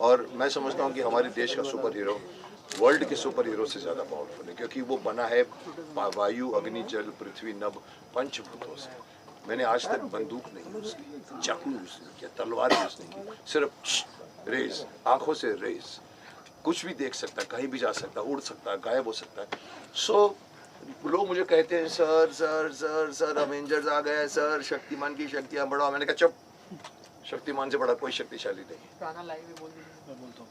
और मैं समझता हूँ कि हमारे देश का सुपर हीरो वर्ल्ड के सुपर हीरो से ज़्यादा पावरफुल है, क्योंकि वो बना है वायु, अग्नि, जल, पृथ्वी, नभ, पंचभूतों से। मैंने आज तक बंदूक नहीं यूज़ की, चाकू यूज़ नहीं किया, तलवार यूज़ नहीं की, सिर्फ रेस, आंखों से रेस। कुछ भी देख सकता है, कहीं भी जा सकता है, उड़ सकता है, गायब हो सकता है। सो लोग मुझे कहते हैं sir sir sir sir Avengers आ गए सर, शक्तिमान की शक्तियाँ बढ़ाओ। मैंने कहा चुप, शक्तिमान से बड़ा कोई शक्तिशाली नहीं है। गाना लाइव भी बोल दीजिए। मैं बोलता हूँ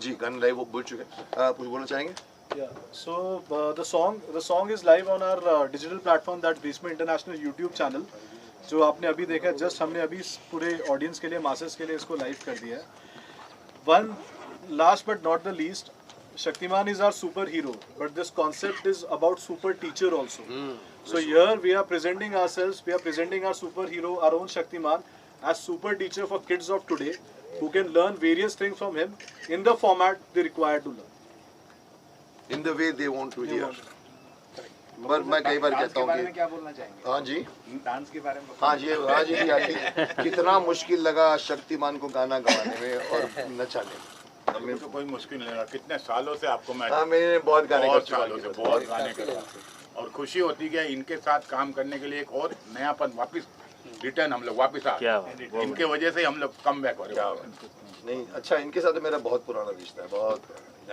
जी, गाना लाइव वो बोल चुके हैं। कुछ बोलना चाहेंगे? Yeah. So the song is live on our digital platform, that Bhisma International YouTube channel. जो आपने अभी देखा, जस्ट हमने अभी पूरे ऑडियंस के लिए, मासेस के लिए इसको लाइव कर दिया है. One last but not the least, Shaktiman is our super hero, but this concept is about super teacher also. So here we are presenting ourselves, we are presenting our super hero, our own Shaktiman, as super teacher for kids of today, who can learn various things from him in the format they require to learn. In the way they want to hear. पर मैं कई बार कहता हूँ कि क्या बोलना चाहेंगे? हाँ जी, डांस के बारे में। हाँ जी, हाँ जी, कितना मुश्किल लगा शक्तिमान को गाना गवाने में और नचाने में। हमें तो कोई मुश्किल नहीं लगा। कितने सालों से आपको मैं मैंने बहुत गाने बहुत सालों से बहुत गाने करे और खुशी होती है इनके साथ काम करने के लिए एक और नयापन वापस रिटर्न हम लोग वापस आ गए। इनके वजह से हम लोग कम बैक हो रहे हैं। नहीं, अच्छा, इनके साथ मेरा बहुत पुराना रिश्ता है, बहुत।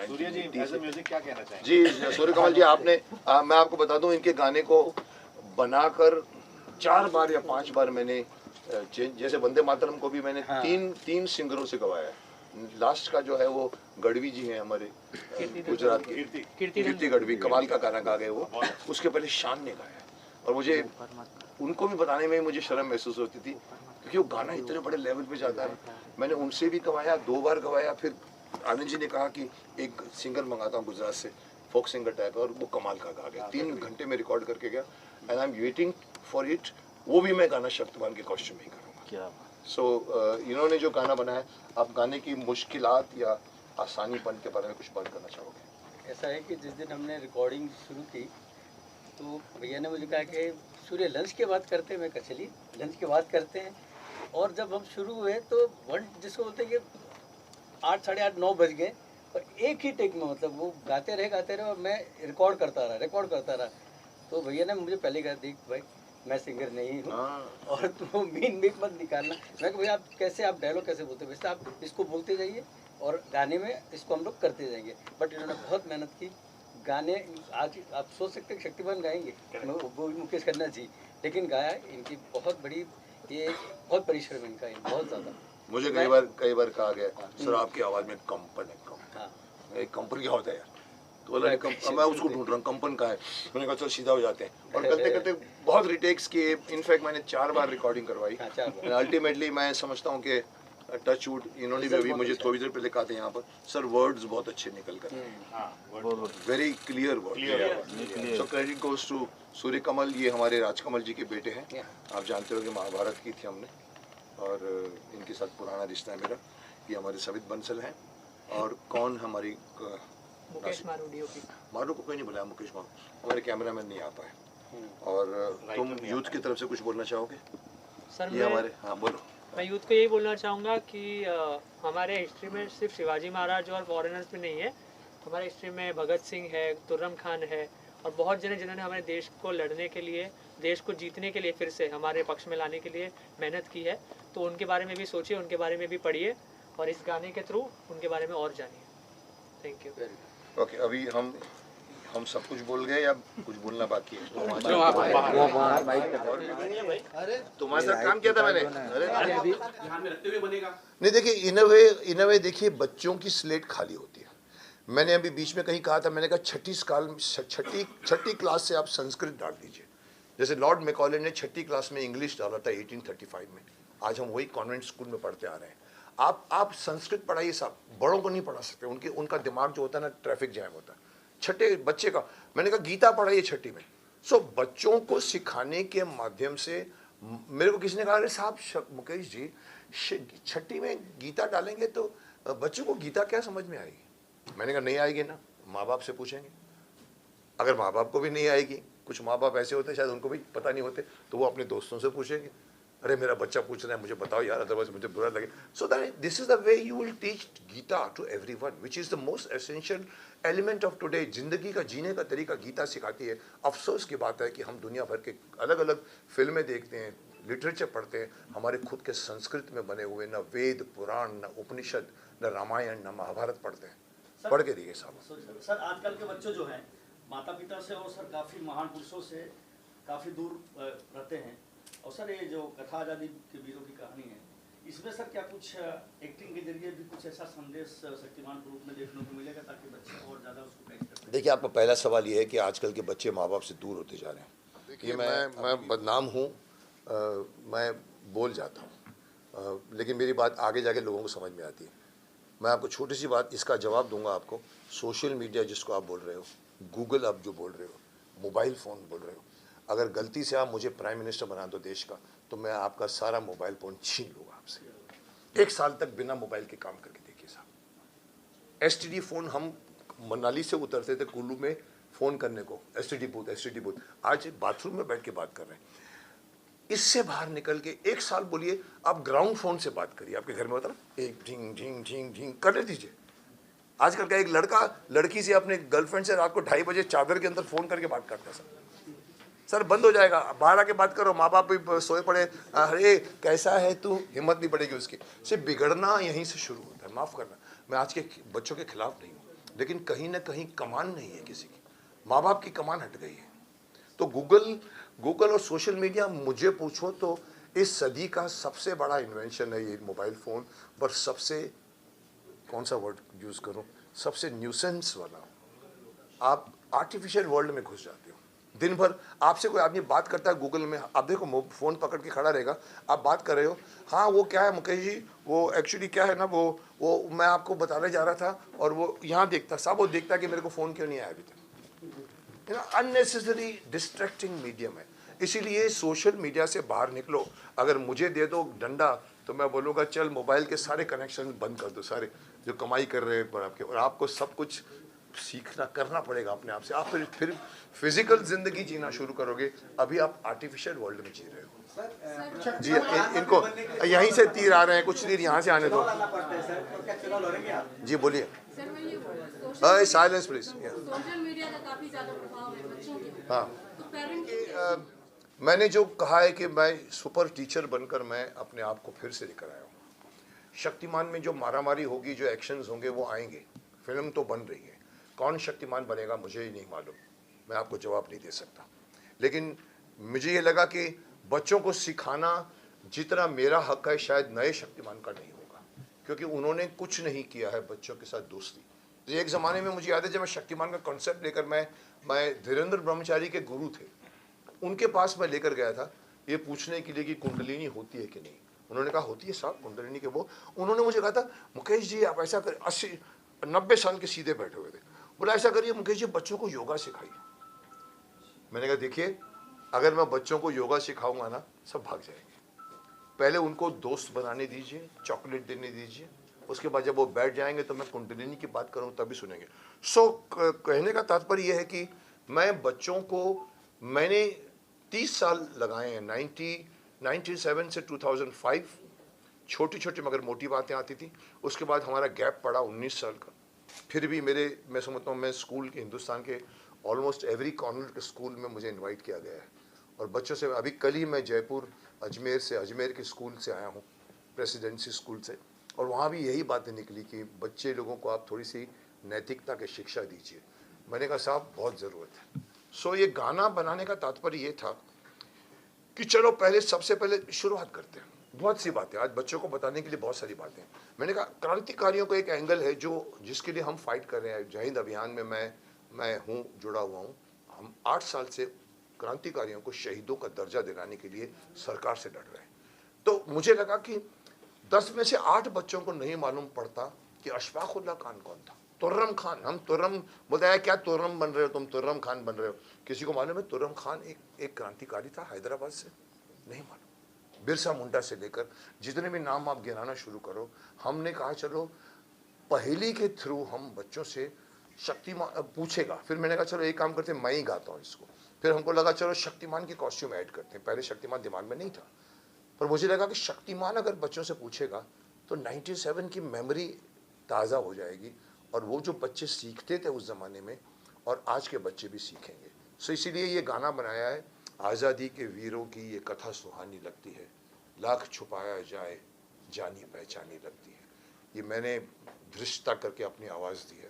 सूर्य जी एज अ म्यूजिक क्या कहना चाहेंगे? जी सूर्य कमल जी, आपने मैं आपको बता दूं, इनके गाने को बनाकर 4 बार या 5 बार मैंने जैसे वंदे मातरम को भी मैंने तीन सिंगरों से गवाया है। लास्ट का जो है वो गढ़वी जी हैं हमारे गुजरात के, कीर्ति गढ़वी, कमाल का गाना गा गए वो। उसके पहले शान ने गाया और मुझे उनको भी बताने में मुझे शर्म महसूस होती थी, क्योंकि वो गाना इतने बड़े लेवल पे जाता है। मैंने उनसे भी गवाया, 2 बार गवाया। फिर आनंद जी ने कहा कि एक सिंगर मंगाता हूँ गुजरात से, फोक सिंगर टाइप, और वो कमाल का गा गया। 3 घंटे में रिकॉर्ड करके गया, and I am waiting for it. वो भी मैं गाना शक्तिमान के कॉस्ट्यूम में ही करूँगा। सो इन्होंने जो गाना बनाया, आप गाने की मुश्किलात या आसानीपन के बारे में कुछ बात करना चाहोगे? ऐसा है कि जिस दिन हमने रिकॉर्डिंग शुरू की तो भैया ने मुझे कहा कि सूर्य लंच के बाद करते हैं। मैं कहा चलिए लंच के बाद करते हैं। और जब हम शुरू हुए तो जिसको बोलते हैं कि 8, साढ़े 8, 9 बज गए और एक ही टेक में, मतलब वो गाते रहे और मैं रिकॉर्ड करता रहा। तो भैया ने मुझे पहले कहा, देख भाई मैं सिंगर नहीं हूँ और तुम मीन मेक मत निकालना। मैं भैया आप डायलॉग कैसे बोलते, वैसे आप इसको बोलते जाइए और गाने में इसको हम लोग करते जाएंगे। बट इन्होंने बहुत मेहनत की। गाने आज आप सोच सकते हैं शक्तिमान गाएंगे, वो भी मुकेश खन्ना जी, लेकिन गाया इनकी बहुत बड़ी, ये बहुत परिश्रम इनका है, बहुत ज़्यादा। मुझे कई बार कहा गया, सर आपकी आवाज़ में कंपन है। कंपन क्या होता है यार? तो बोला मैं उसको ढूंढ रहा हूँ, कंपन का है। मैंने कहा चल सीधा हो जाते हैं, और करते करते बहुत रिटेक्स किए। इनफैक्ट मैंने 4 बार रिकॉर्डिंग करवाई। अल्टीमेटली मैं समझता हूँ कि टच वुड, इन्होंने भी अभी मुझे थोड़ी देर पहले कहा था यहाँ पर, सर वर्ड्स बहुत अच्छे निकल कर, very clear word. So credit goes to Surya Kamal. ये हमारे राजकमल जी के बेटे हैं। आप जानते हो कि महाभारत की थी हमने, और इनके साथ पुराना रिश्ता है मेरा। ये हमारे सवित बंसल हैं। और कौन हमारी मुकेश मारू को कोई नहीं बुलाया, मुकेश मारू हमारे कैमरामैन नहीं आ पाए। और तुम यूथ की तरफ से कुछ बोलना चाहोगे? सर ये हमारे, हाँ बोलो। मैं यूथ को यही बोलना चाहूँगा कि हमारे हिस्ट्री में सिर्फ शिवाजी महाराज और फॉरेनर्स में नहीं है, हमारे हिस्ट्री में भगत सिंह है, तुर्रम खान है, और बहुत जने जिन्होंने हमारे देश को लड़ने के लिए, देश को जीतने के लिए, फिर से हमारे पक्ष में लाने के लिए मेहनत की है। तो उनके बारे में भी सोचिए, उनके बारे में भी पढ़िए, और इस गाने के थ्रू उनके बारे में और जानिए। Thank you. ओके, अभी हम हम सब कुछ बोल गए या कुछ बोलना बाकी है? तुम्हारे साथ काम किया था मैंने। अरे नहीं, देखिए इन अ वे देखिए बच्चों की स्लेट खाली होती है। मैंने अभी बीच में कहीं कहा था, मैंने कहा छठी क्लास से आप संस्कृत डाल दीजिए। जैसे लॉर्ड मैकॉले ने छठी क्लास में इंग्लिश डाला था 1835 में। आज हम वही कॉन्वेंट स्कूल में पढ़ते आ रहे हैं। आप संस्कृत पढ़ाइए साहब, बड़ों को नहीं पढ़ा सकते। उनका दिमाग जो होता है ना, ट्रैफिक जैम होता है। छठे बच्चे का मैंने कहा गीता पढ़ाइए छठी में। सो बच्चों को सिखाने के माध्यम से मेरे को किसी ने कहा, अरे साहब मुकेश जी, छठी में गीता डालेंगे तो बच्चों को गीता क्या समझ में आएगी? मैंने कहा नहीं आएगी ना, माँ बाप से पूछेंगे। अगर माँ बाप को भी नहीं आएगी, कुछ माँ बाप ऐसे होते शायद उनको भी पता नहीं होते, तो वो अपने दोस्तों से पूछेंगे, अरे मेरा बच्चा पूछ रहा है मुझे बताओ यार, अदरवाइज मुझे बुरा लगे। So that this is the way you will teach Gita to everyone, which is the most essential element of today. जिंदगी का जीने का तरीका गीता सिखाती है। अफसोस की बात है कि हम दुनिया भर के अलग अलग फिल्में देखते हैं, लिटरेचर पढ़ते हैं, हमारे खुद के संस्कृत में बने हुए न वेद पुराण, न उपनिषद, न रामायण, न महाभारत पढ़ते हैं। पढ़ के देखिए साहब। सर आजकल के बच्चे जो हैं माता पिता से और सर काफ़ी महान पुरुषों से काफ़ी दूर रहते हैं। और सर ये जो कथा आज़ादी के वीरों की कहानी है, इसमें सर क्या कुछ एक्टिंग के जरिए भी कुछ ऐसा संदेश शक्तिमान के रूप में देखने को मिलेगा ताकि बच्चे और ज़्यादा उसको कैच कर सकें? देखिए, आपका पहला सवाल ये है कि आजकल के बच्चे माँ बाप से दूर होते जा रहे हैं। देखिए, मैं बदनाम हूँ, मैं बोल जाता हूँ, लेकिन मेरी बात आगे जाके लोगों को समझ में आती है। मैं आपको छोटी सी बात इसका जवाब दूंगा आपको। सोशल मीडिया जिसको आप बोल रहे हो, गूगल आप जो बोल रहे हो, मोबाइल फ़ोन बोल रहे हो, अगर गलती से आप मुझे प्राइम मिनिस्टर बना दो देश का, तो मैं आपका सारा मोबाइल फ़ोन छीन लूँगा आपसे। 1 साल तक बिना मोबाइल के काम करके देखिए साहब। एसटीडी फ़ोन, हम मनाली से उतरते थे कुल्लू में फ़ोन करने को, एसटीडी बूथ। आज बाथरूम में बैठ के बात कर रहे हैं। इससे बाहर निकल के 1 साल बोलिए, आप ग्राउंड फोन से बात करिए। आपके घर में होता ना, एक झिंग झिंग झिंग झिंग कर दीजिए। आजकल का एक लड़का लड़की से, अपने गर्लफ्रेंड से रात को 2:30 बजे चादर के अंदर फोन करके बात करता है। सर बंद हो जाएगा, बाहर आके बात करो। माँ बाप भी सोए पड़े, अरे कैसा है तू, हिम्मत नहीं बढ़ेगी उसकी। सिर्फ बिगड़ना यहीं से शुरू होता है। माफ़ करना, मैं आज के बच्चों के खिलाफ नहीं हूँ, लेकिन कहीं ना कहीं कमान नहीं है किसी की, माँ बाप की कमान हट गई है। तो गूगल और सोशल मीडिया, मुझे पूछो तो इस सदी का सबसे बड़ा इन्वेंशन है ये मोबाइल फ़ोन। पर सबसे, कौन सा वर्ड यूज़ करूं, सबसे न्यूसेंस वाला। आप आर्टिफिशियल वर्ल्ड में घुस जाते हो। दिन भर आपसे कोई आदमी बात करता है गूगल में, आप देखो फ़ोन पकड़ के खड़ा रहेगा, आप बात कर रहे हो, हाँ वो क्या है मुकेश जी, वो एक्चुअली क्या है ना, वो मैं आपको बताने जा रहा था, और वो यहाँ देखता साहब, वो देखता कि मेरे को फ़ोन क्यों नहीं आया अभी तक। अननेसेसरी डिस्ट्रैक्टिंग मीडियम है। इसीलिए सोशल मीडिया से बाहर निकलो। अगर मुझे दे दो डंडा तो मैं बोलूँगा चल मोबाइल के सारे कनेक्शन बंद कर दो, सारे जो कमाई कर रहे हैं आपके, और आपको सब कुछ सीखना करना पड़ेगा अपने आप से। आप फिर फिजिकल जिंदगी जीना शुरू करोगे। अभी आप आर्टिफिशियल वर्ल्ड में जी रहे हो। जी इनको यहीं से तीर आ रहे हैं, कुछ तीर यहाँ से आने दो। जी बोलिए। Silence please. सोशल मीडिया का काफी ज्यादा प्रभाव है बच्चों के। हाँ, तो पेरेंट्स, मैंने जो कहा है कि मैं सुपर टीचर बनकर मैं अपने आप को फिर से लेकर आया हूँ। शक्तिमान में जो मारामारी होगी, जो एक्शंस होंगे वो आएंगे। फिल्म तो बन रही है, कौन शक्तिमान बनेगा मुझे ही नहीं मालूम, मैं आपको जवाब नहीं दे सकता। लेकिन मुझे ये लगा कि बच्चों को सिखाना जितना मेरा हक है, शायद नए शक्तिमान का नहीं होगा, क्योंकि उन्होंने कुछ नहीं किया है बच्चों के साथ दोस्ती। तो एक ज़माने में मुझे याद है जब मैं शक्तिमान का कॉन्सेप्ट लेकर, मैं धीरेन्द्र ब्रह्मचारी के गुरु थे, उनके पास मैं लेकर गया था ये पूछने के लिए कि कुंडलिनी होती है कि नहीं। उन्होंने कहा होती है साहब कुंडलिनी के वो। उन्होंने मुझे कहा था मुकेश जी आप ऐसा कर, 80-90 साल के सीधे बैठे हुए थे, बोला ऐसा करिए मुकेश जी बच्चों को योगा सिखाइए। मैंने कहा देखिए अगर मैं बच्चों को योगा सिखाऊंगा ना, सब भाग जाएंगे। पहले उनको दोस्त बनाने दीजिए, चॉकलेट देने दीजिए, उसके बाद जब वो बैठ जाएंगे तो मैं कुंडलिनी की बात करूँ तभी सुनेंगे। कहने का तात्पर्य यह है कि मैं बच्चों को, मैंने 30 साल लगाए हैं, 1997 से 2005, छोटी छोटी मगर मोटी बातें आती थी। उसके बाद हमारा गैप पड़ा 19 साल का। फिर भी मैं समझता हूँ मैं स्कूल के, हिंदुस्तान के ऑलमोस्ट एवरी कॉर्नर के स्कूल में मुझे इनवाइट किया गया है, और बच्चों से, अभी कल ही मैं जयपुर अजमेर के स्कूल से आया हूँ, प्रेसिडेंसी स्कूल से, और वहाँ भी यही बातें निकली कि बच्चे लोगों को आप थोड़ी सी नैतिकता की शिक्षा दीजिए। मैंने कहा साहब बहुत ज़रूरत है। सो ये गाना बनाने का तात्पर्य ये था कि चलो पहले सबसे पहले शुरुआत करते हैं। बहुत सी बातें आज बच्चों को बताने के लिए, बहुत सारी बातें। मैंने कहा क्रांतिकारियों का एक एंगल है जो जिसके लिए हम फाइट कर रहे हैं। जय हिंद अभियान में मैं हूँ, जुड़ा हुआ हूँ। हम 8 साल से क्रांतिकारियों को शहीदों का दर्जा दिलाने के लिए सरकार से लड़ रहे हैं। तो मुझे लगा कि 10 में से 8 बच्चों को नहीं मालूम पड़ता कि अशफाकुल्लाह खान कौन था। तुर्रम खान, हम तुर्रम बोलते हैं क्या तुर्रम बन रहे हो तुम, तुर्रम खान बन रहे हो। किसी को मालूम है तुर्रम खान एक क्रांतिकारी था हैदराबाद से? नहीं मालूम। बिरसा मुंडा से लेकर जितने भी नाम आप गिनाना शुरू करो। हमने कहा चलो पहेली के थ्रू हम बच्चों से शक्तिमान पूछेगा। फिर मैंने कहा चलो एक काम करते हैं, मैं ही गाता हूँ इसको। फिर हमको लगा चलो शक्तिमान की कॉस्ट्यूम ऐड करते हैं। पहले शक्तिमान दिमाग में नहीं था, पर मुझे लगा कि शक्तिमान अगर बच्चों से पूछेगा तो 97 की मेमोरी ताज़ा हो जाएगी, और वो जो बच्चे सीखते थे उस ज़माने में और आज के बच्चे भी सीखेंगे। सो इसीलिए ये गाना बनाया है। आज़ादी के वीरों की ये कथा सुहानी लगती है, लाख छुपाया जाए जानी पहचानी लगती है। ये मैंने धृष्टता करके अपनी आवाज़ दी है।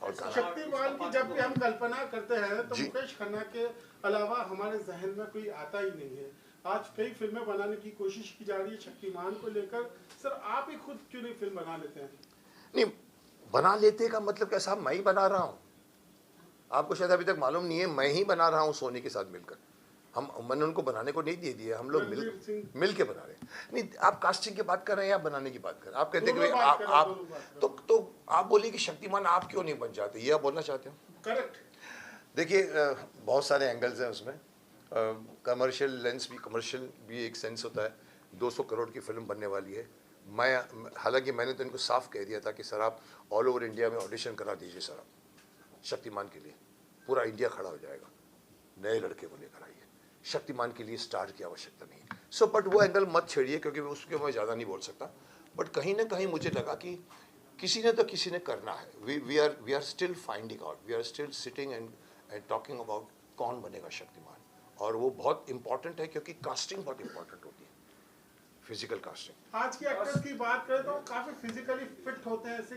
और शक्तिमान की जब भी हम कल्पना करते हैं तो मुकेश खन्ना के अलावा हमारे जहन में कोई आता ही नहीं है। आज कई फिल्में बनाने की कोशिश की जा रही है शक्तिमान को लेकर। सर आप ही खुद क्यों नहीं फिल्म बना लेते हैं? नहीं, बना लेते का मतलब क्या साहब, मैं ही बना रहा हूँ। आपको शायद अभी तक मालूम नहीं है, मैं ही बना रहा हूँ सोनी के साथ मिलकर। मैंने उनको बनाने को नहीं दे दिया, हम लोग मिल के बना रहे हैं। नहीं, आप कास्टिंग की बात कर रहे हैं या बनाने की बात कर रहे हैं? आप कहते हैं कि आप तो आप बोलिए कि शक्तिमान आप क्यों नहीं बन जाते, ये आप बोलना चाहते हो? करेक्ट। देखिए बहुत सारे एंगल्स हैं उसमें। कमर्शियल लेंस भी, कमर्शियल भी एक सेंस होता है। 200 करोड़ की फिल्म बनने वाली है। हालांकि मैंने तो इनको साफ कह दिया था कि सर आप ऑल ओवर इंडिया में ऑडिशन करा दीजिए सर, आप शक्तिमान के लिए पूरा इंडिया खड़ा हो जाएगा। नए लड़के को लेकर आइए, शक्तिमान के लिए स्टार की आवश्यकता नहीं है। सो बट वो एंगल मत छेड़िए क्योंकि उसके मैं ज़्यादा नहीं बोल सकता। बट कहीं ना कहीं मुझे लगा कि किसी ने तो किसी ने करना है। We are still finding out, we are still sitting and talking about कौन बनेगा शक्तिमान। और वो बहुत इंपॉर्टेंट है क्योंकि कास्टिंग बहुत इंपॉर्टेंट होती है, फिजिकल कास्टिंग। आज के एक्टर्स की बात करें तो काफी फिजिकली फिट होते हैं। 6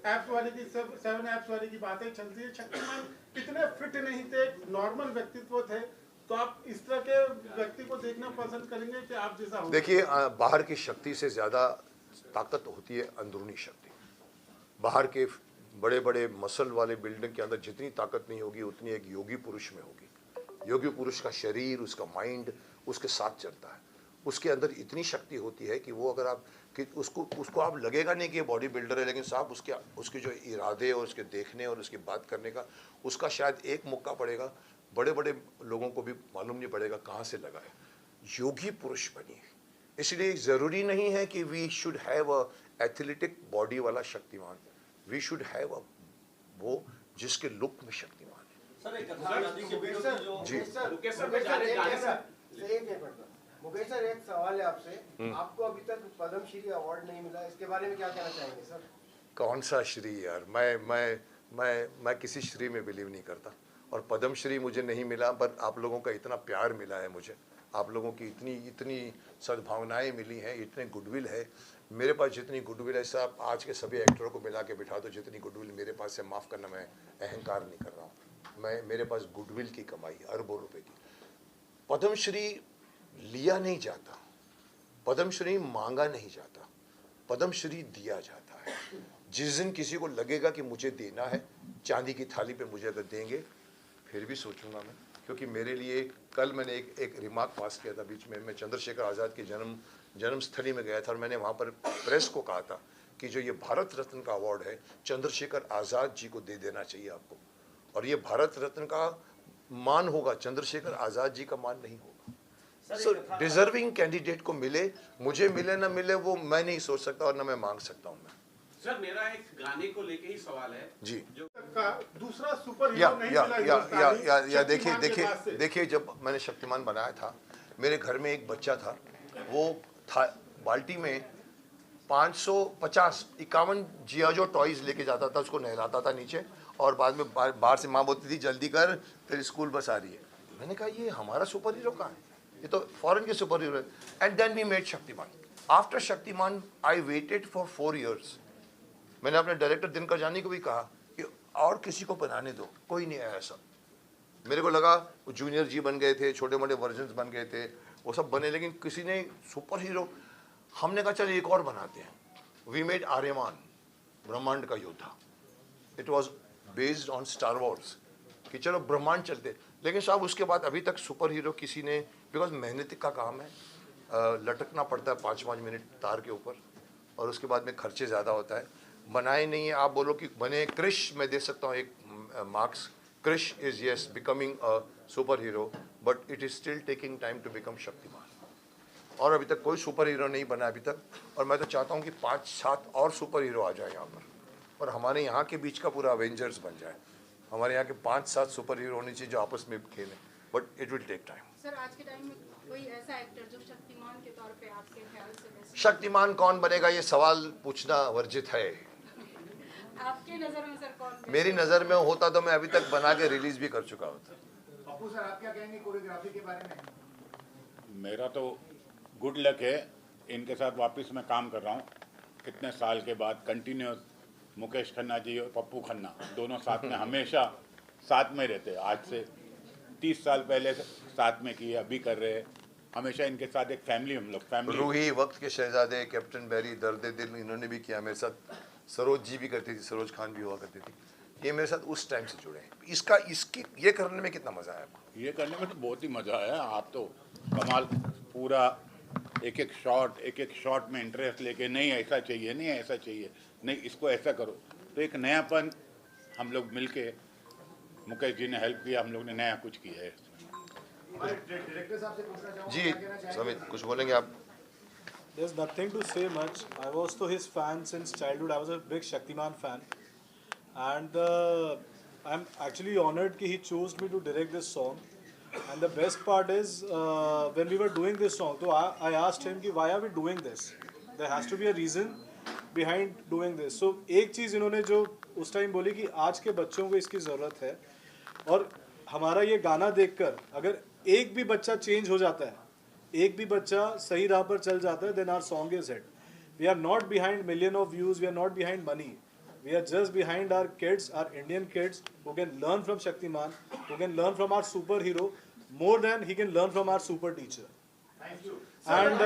एप्स वाले की 7 एप्स वाले की बातें चलती है। शक्तिमान इतने फिट नहीं थे, नॉर्मल व्यक्तित्व थे। तो आप इस तरह के व्यक्ति को देखना पसंद करेंगे कि आप जैसा हो? देखिए बाहर की शक्ति से ज़्यादा ताकत होती है अंदरूनी शक्ति। बाहर के बड़े बड़े मसल वाले बिल्डिंग के अंदर जितनी ताकत नहीं होगी उतनी एक योगी पुरुष में होगी। योगी पुरुष का शरीर, उसका माइंड उसके साथ चलता है। उसके अंदर इतनी शक्ति होती है कि वो अगर आप कि उसको आप लगेगा नहीं कि ये बॉडी बिल्डर है, लेकिन साहब उसके जो इरादे और उसके देखने और उसकी बात करने का, उसका शायद एक मौका पड़ेगा, बड़े बड़े लोगों को भी मालूम नहीं पड़ेगा कहाँ से लगा है। योगी पुरुष बनिए। इसलिए ज़रूरी नहीं है कि we should have a athletic body वाला शक्तिमान। वी शुड हैव वो जिसके लुक में शक्तिमान है। सर एक कथा आजादी के वीरों की जो जी मुकेश सर एक सवाल है आपसे। आपको अभी तक पद्मश्री अवार्ड नहीं मिला, इसके बारे में क्या कहना चाहेंगे सर? कौन सा श्री यार, मैं किसी श्री में बिलीव नहीं करता। और पद्मश्री मुझे नहीं मिला, पर आप लोगों का इतना प्यार मिला है मुझे, आप लोगों की इतनी सद्भावनाएं मिली हैं, इतने गुडविल है। मेरे पास जितनी गुडविल है साहब, आज के सभी एक्टरों को मिला के बिठा दो, जितनी गुडविल मेरे पास है, माफ़ करना मैं अहंकार नहीं कर रहा हूँ। मेरे पास गुडविल की कमाई अरबों रुपए की। पद्मश्री लिया नहीं जाता, पद्मश्री मांगा नहीं जाता, पद्मश्री दिया जाता है। जिस दिन किसी को लगेगा कि मुझे देना है, चांदी की थाली पे मुझे अगर देंगे फिर भी सोचूंगा मैं। क्योंकि मेरे लिए कल मैंने एक रिमार्क पास किया था बीच में। मैं चंद्रशेखर आज़ाद की जन्मस्थली में गया था और मैंने वहाँ पर प्रेस को कहा था कि जो ये भारत रत्न का अवार्ड है चंद्रशेखर आज़ाद जी को दे देना चाहिए आपको। और ये भारत रत्न का मान होगा, चंद्रशेखर आज़ाद जी का मान नहीं होगा। सो डिजर्विंग कैंडिडेट को मिले, मुझे मिले ना मिले वो मैं नहीं सोच सकता और ना मैं मांग सकता हूँ। मैं सर मेरा एक गाने को लेके ही सवाल है जी। जो का दूसरा सुपर हीरो नहीं मिला या देखिए जब मैंने शक्तिमान बनाया था, मेरे घर में एक बच्चा था, वो था बाल्टी में 550-51 जियाजो टॉयज लेके जाता था, उसको नहलाता था नीचे, और बाद में बाहर से माँ बोलती थी जल्दी कर फिर स्कूल बस आ रही है। मैंने कहा ये हमारा सुपर हीरो कहाँ है, ये तो फॉरेन के सुपर हीरो है। And then we made Shaktimaan. After Shaktimaan I waited for 4 years। मैंने अपने डायरेक्टर दिनकर जानी को भी कहा कि और किसी को बनाने दो, कोई नहीं आया ऐसा। मेरे को लगा वो जूनियर जी बन गए थे, छोटे मोटे वर्जन्स बन गए थे, वो सब बने, लेकिन किसी ने सुपर हीरो, हमने कहा चल एक और बनाते हैं। वी मेड आर्यमान, ब्रह्मांड का योद्धा। It was based on star Wars कि चलो ब्रह्मांड चलते, लेकिन साहब उसके बाद अभी तक सुपर हीरो किसी ने, बिकॉज मेहनत का काम है, लटकना पड़ता है 5-5 मिनट तार के ऊपर, और उसके बाद में खर्चे ज़्यादा होता है, बनाए नहीं है। आप बोलो कि बने क्रिश, मैं दे सकता हूँ एक marks, Krrish is yes becoming a super hero, but it is still taking time to become Shaktimaan. और अभी तक कोई सुपर हीरो नहीं बना अभी तक, और मैं तो चाहता हूँ कि 5-7 और सुपर हीरो आ जाए यहाँ पर, और हमारे यहाँ के बीच का पूरा अवेंजर्स बन जाए। हमारे यहाँ के 5-7 सुपर हीरो होने चाहिए जो आपस में खेलें, but it will take time. Sir आज के टाइम में कोई ऐसा एक्टर जो शक्तिमान के तौर पे आपके ख्याल से बेस्ट? शक्तिमान कौन बनेगा ये सवाल पूछना वर्जित है। आपके नजर में सर कौन? मेरी नज़र में होता तो मैं अभी तक बना के रिलीज भी कर चुका होता। पप्पू सर आप क्या कहेंगे कोरियोग्राफी के बारे में? मेरा तो गुड लक है, इनके साथ वापस मैं काम कर रहा हूँ कितने साल के बाद कंटिन्यूस। मुकेश खन्ना जी और पप्पू खन्ना दोनों साथ में हमेशा साथ में रहते, आज से 30 साल पहले साथ में किए, अभी कर रहे हैं, हमेशा इनके साथ एक फैमिली, हम लोग फैमिली। रूही, वक्त के शहजादे, कैप्टन बैरी, दर्द दिल, इन्होंने भी किया मेरे साथ। सरोज जी भी करती थी, सरोज खान भी हुआ करती थी, ये मेरे साथ उस टाइम से जुड़े हैं। इसकी ये करने में कितना मज़ा आया आपको? ये करने में तो बहुत ही मज़ा आया। आप तो कमाल, पूरा एक एक शॉट में इंटरेस्ट लेके, नहीं ऐसा चाहिए, नहीं ऐसा चाहिए, नहीं इसको ऐसा करो, तो एक नयापन हम लोग मिलके, मुकेश जी ने हेल्प किया, हम लोग ने नया कुछ किया है। डायरेक्टर साहब से पूछना चाहूँगा, जी क्या कहना चाहेंगे? समित, कुछ बोलेंगे आप? There's nothing to say much. I was to his fan since childhood. I was a big Shaktiman fan, and I'm actually honored that he chose me to direct this song. And the best part is when we were doing this song, so I asked him कि why are we doing this? There has to be a reason behind doing this. So एक चीज़ इन्होंने जो उस time बोली कि आज के बच्चों को इसकी ज़रूरत है, और हमारा ये गाना देखकर अगर एक भी बच्चा चेंज हो जाता है, एक भी बच्चा सही राह पर चल जाता है, then our song is hit. We are not behind million of views, we are not behind money. We are just behind our kids, our Indian kids, who can learn from Shaktiman, who can learn from our superhero more than he can learn from our super teacher. Thank you. And